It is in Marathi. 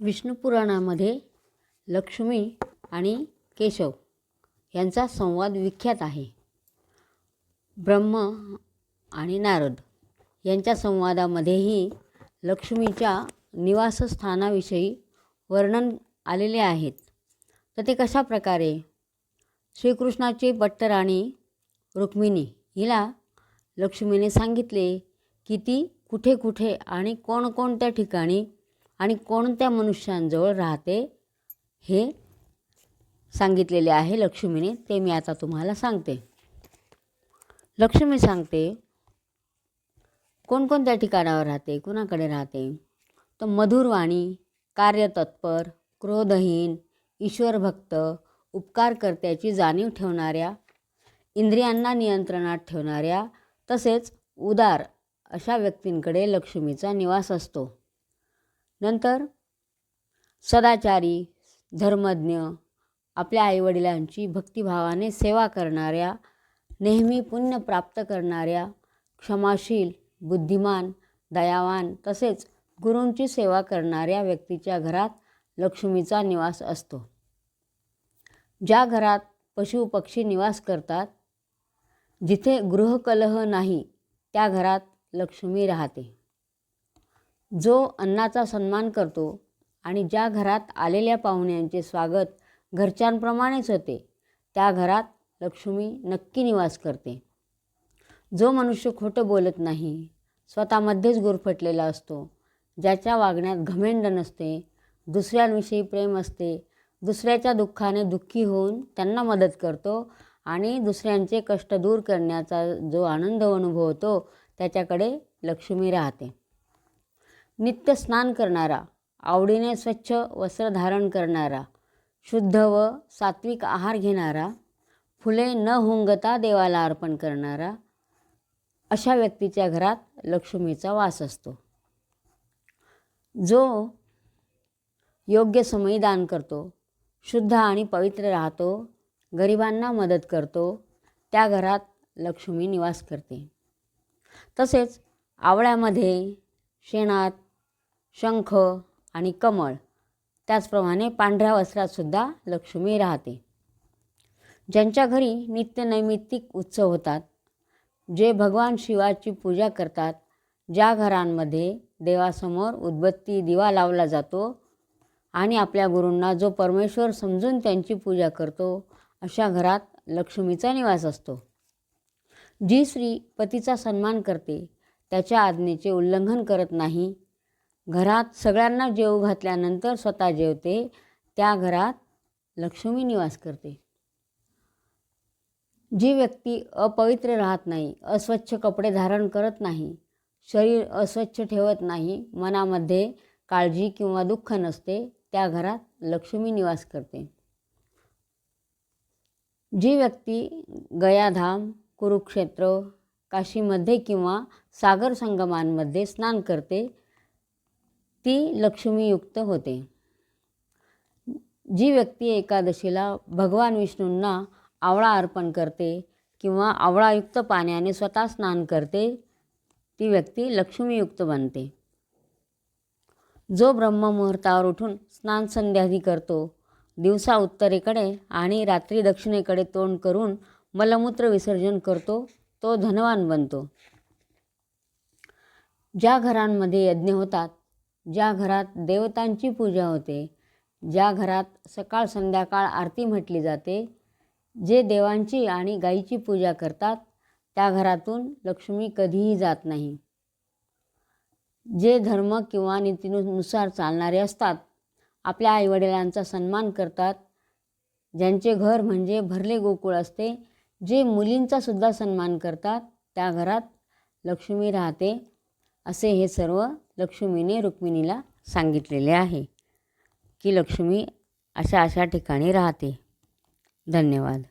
विष्णू पुराणामध्ये लक्ष्मी आणि केशव यांचा संवाद विख्यात आहे. ब्रह्मा आणि नारद यांच्या संवादामध्येही लक्ष्मीच्या निवासस्थानाविषयी वर्णन आलेले आहेत. तर ते कशा प्रकारे? श्रीकृष्णाची पट्टराणी रुक्मिणी हिला लक्ष्मीने सांगितले की ती कुठे कुठे आणि कोणकोणत्या ठिकाणी आणि कोणत्या मनुष्यांजवळ राहते हे सांगितलेले आहे लक्ष्मीने. ते मी आता तुम्हाला सांगते. लक्ष्मी सांगते कोणकोणत्या ठिकाणावर राहते, कुणाकडे राहते. तर मधुरवाणी, कार्यतत्पर, क्रोधहीन, ईश्वरभक्त, उपकारकर्त्याची जाणीव ठेवणाऱ्या, इंद्रियांना नियंत्रणात ठेवणाऱ्या तसेच उदार अशा व्यक्तींकडे लक्ष्मीचा निवास असतो. नंतर सदाचारी, धर्मज्ञ, आपल्या आईवडिलांची भक्तिभावाने सेवा करणाऱ्या, नेहमी पुण्य प्राप्त करणाऱ्या, क्षमाशील, बुद्धिमान, दयावान तसेच गुरूंची सेवा करणाऱ्या व्यक्तीच्या घरात लक्ष्मीचा निवास असतो. ज्या घरात पशुपक्षी निवास करतात, जिथे गृहकलह नाही, त्या घरात लक्ष्मी राहते. जो अन्नाचा सन्मान करतो आणि ज्या घरात आलेल्या पाहुण्यांचे स्वागत घरच्यांप्रमाणेच होते, त्या घरात लक्ष्मी नक्की निवास करते. जो मनुष्य खोटं बोलत नाही, स्वतःमध्येच गुरफटलेला असतो, ज्याच्या वागण्यात घमेंड नसते, दुसऱ्यांविषयी प्रेम असते, दुसऱ्याच्या दुःखाने दुःखी होऊन त्यांना मदत करतो आणि दुसऱ्यांचे कष्ट दूर करण्याचा जो आनंद अनुभवतो, त्याच्याकडे लक्ष्मी राहते. नित्य स्नान करणारा, आवडीने स्वच्छ वस्त्र धारण करणारा, शुद्ध व सात्विक आहार घेणारा, फुले न हुंगता देवाला अर्पण करणारा, अशा व्यक्तीच्या घरात लक्ष्मीचा वास असतो. जो योग्य समयी दान करतो, शुद्ध आणि पवित्र राहतो, गरिबांना मदत करतो, त्या घरात लक्ष्मी निवास करते. तसेच आवळ्यामध्ये, शेणात शंख आणि कमळ, त्याचप्रमाणे पांढऱ्या वस्त्रातसुद्धा लक्ष्मी राहते. ज्यांच्या घरी नित्य नैमित्तिक उत्सव होतात, जे भगवान शिवाची पूजा करतात, ज्या घरांमध्ये देवासमोर उदबत्ती दिवा लावला जातो आणि आपल्या गुरूंना जो परमेश्वर समजून त्यांची पूजा करतो, अशा घरात लक्ष्मीचा निवास असतो. जी स्त्री पतीचा सन्मान करते, त्याच्या आज्ञेचे उल्लंघन करत नाही, घरात सगळ्यांना जेवू घातल्यानंतर स्वतः जेवते, त्या घरात लक्ष्मी निवास करते. जी व्यक्ती अपवित्र राहत नाही, अस्वच्छ कपडे धारण करत नाही, शरीर अस्वच्छ ठेवत नाही, मनामध्ये काळजी किंवा दुःख नसते, त्या घरात लक्ष्मी निवास करते. जी व्यक्ती गयाधाम, कुरुक्षेत्र, काशीमध्ये किंवा सागर संगमांमध्ये स्नान करते, ती लक्ष्मीयुक्त होते. जी व्यक्ती एकादशीला भगवान विष्णूंना आवळा अर्पण करते किंवा आवळायुक्त पाण्याने स्वतः स्नान करते, ती व्यक्ती लक्ष्मीयुक्त बनते. जो ब्रह्ममुहूर्तावर उठून स्नान संध्यादी करतो, दिवसा उत्तरेकडे आणि रात्री दक्षिणेकडे तोंड करून मलमूत्र विसर्जन करतो, तो धनवान बनतो. ज्या घरांमध्ये यज्ञ होतात, ज्या घरात देवतांची पूजा होते, ज्या घरात सकाळ संध्याकाळ आरती म्हटली जाते, जे देवांची आणि गायीची पूजा करतात, त्या घरातून लक्ष्मी कधीही जात नाही. जे धर्म किंवा नीतीनुसार चालणारे असतात, आपल्या आईवडिलांचा सन्मान करतात, ज्यांचे घर म्हणजे भरले गोकुळ असते, जे मुलींचासुद्धा सन्मान करतात, त्या घरात लक्ष्मी राहते. असे हे सर्व लक्ष्मीने रुक्मिणीला सांगितलेले आहे की लक्ष्मी अशा अशा ठिकाणी राहते. धन्यवाद.